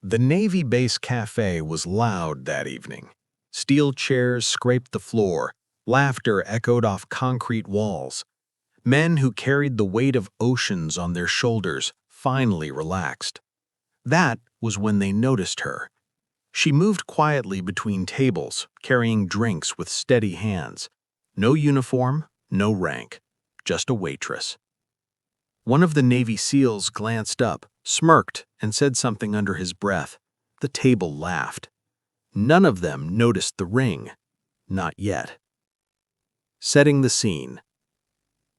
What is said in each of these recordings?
The Navy Base Cafe was loud that evening. Steel chairs scraped the floor, laughter echoed off concrete walls. Men who carried the weight of oceans on their shoulders finally relaxed. That was when they noticed her. She moved quietly between tables, carrying drinks with steady hands. No uniform, no rank, just a waitress. One of the Navy SEALs glanced up, smirked, and said something under his breath. The table laughed. None of them noticed the ring. Not yet. Setting the scene.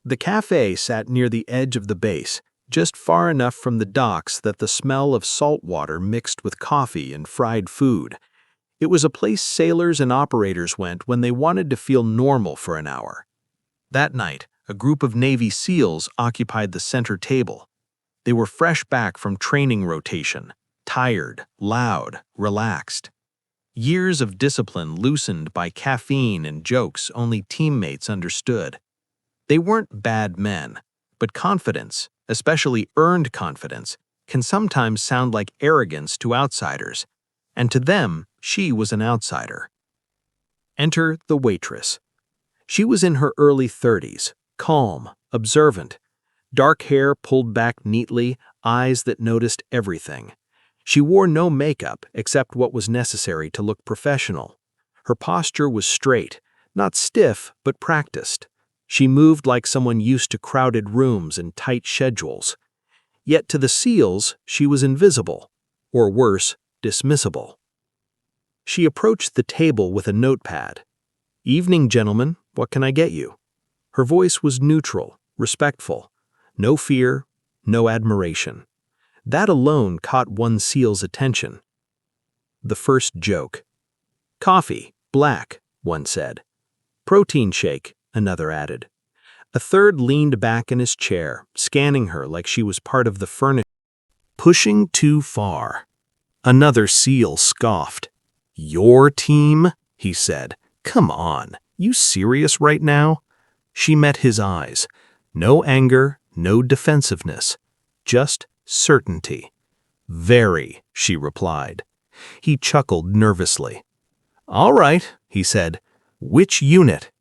The cafe sat near the edge of the base, just far enough from the docks that the smell of salt water mixed with coffee and fried food. It was a place sailors and operators went when they wanted to feel normal for an hour. That night, a group of Navy SEALs occupied the center table. They were fresh back from training rotation, tired, loud, relaxed. Years of discipline loosened by caffeine and jokes only teammates understood. They weren't bad men, but confidence, especially earned confidence, can sometimes sound like arrogance to outsiders, and to them, she was an outsider. Enter the waitress. She was in her early 30s, calm, observant, dark hair pulled back neatly, eyes that noticed everything. She wore no makeup except what was necessary to look professional. Her posture was straight, not stiff, but practiced. She moved like someone used to crowded rooms and tight schedules. Yet to the SEALs, she was invisible, or worse, dismissible. She approached the table with a notepad. "Evening, gentlemen, what can I get you?" Her voice was neutral, respectful. No fear, no admiration. That alone caught one SEAL's attention. The first joke. "Coffee, black," one said. "Protein shake," another added. A third leaned back in his chair, scanning her like she was part of the furniture. "Pushing too far." Another SEAL scoffed. "Your team?" he said. "Come on, you serious right now?" She met his eyes. No anger, no defensiveness, just certainty. "Very," she replied. He chuckled nervously. "All right," he said. "Which unit?"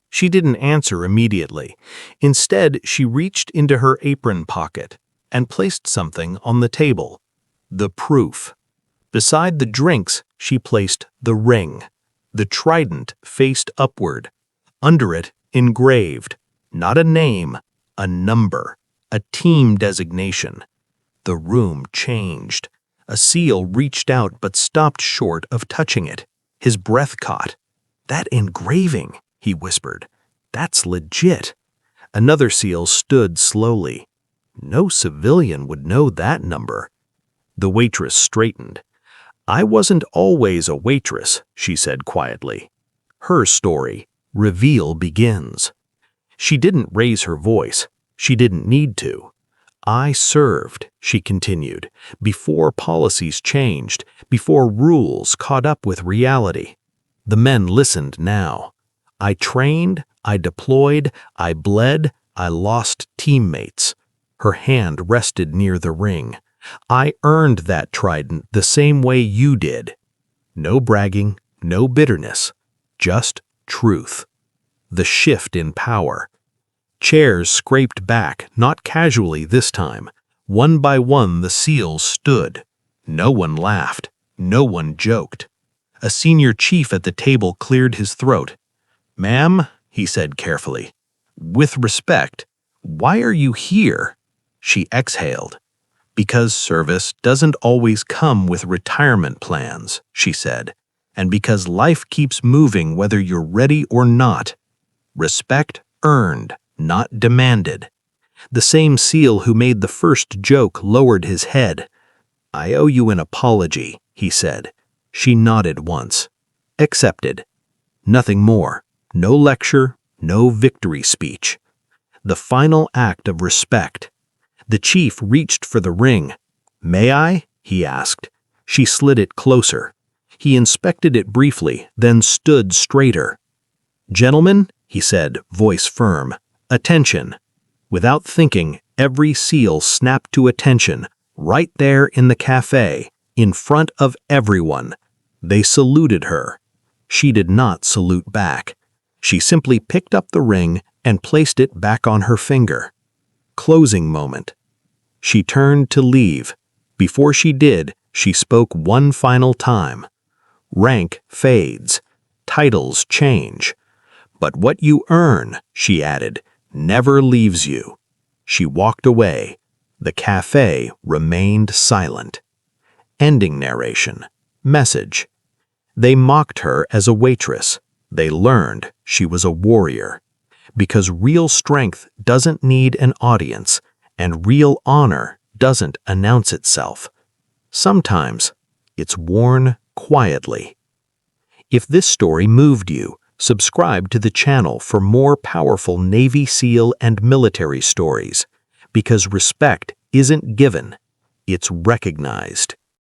She didn't answer immediately. Instead, she reached into her apron pocket and placed something on the table. The proof. Beside the drinks, she placed the ring. The trident faced upward. Under it, engraved, not a name, a number, a team designation. The room changed. A SEAL reached out but stopped short of touching it. His breath caught. "That engraving," he whispered. "That's legit." Another SEAL stood slowly. No civilian would know that number. The waitress straightened. "I wasn't always a waitress," she said quietly. Her story, reveal, begins. She didn't raise her voice. She didn't need to. "I served," she continued, "before policies changed, before rules caught up with reality." The men listened now. "I trained, I deployed, I bled, I lost teammates." Her hand rested near the ring. "I earned that trident the same way you did." No bragging, no bitterness, just truth. The shift in power. Chairs scraped back, not casually this time. One by one the SEALs stood. No one laughed. No one joked. A senior chief at the table cleared his throat. "Ma'am," he said carefully, "with respect, why are you here?" She exhaled. "Because service doesn't always come with retirement plans," she said, "and because life keeps moving whether you're ready or not. Respect earned, not demanded." The same SEAL who made the first joke lowered his head. "I owe you an apology," he said. She nodded once. Accepted. Nothing more. No lecture, no victory speech. The final act of respect. The chief reached for the ring. "May I?" he asked. She slid it closer. He inspected it briefly, then stood straighter. "Gentlemen," he said, voice firm, "attention." Without thinking, every SEAL snapped to attention, right there in the cafe. in front of everyone. They saluted her. She did not salute back. She simply picked up the ring and placed it back on her finger. Closing moment. She turned to leave. Before she did, she spoke one final time. Rank fades. Titles change. But what you earn, she added, never leaves you. She walked away. The café remained silent. Ending narration. Message. They mocked her as a waitress. They learned she was a warrior. Because real strength doesn't need an audience, and real honor doesn't announce itself. Sometimes it's worn quietly. If this story moved you, subscribe to the channel for more powerful Navy SEAL and military stories, because respect isn't given, it's recognized.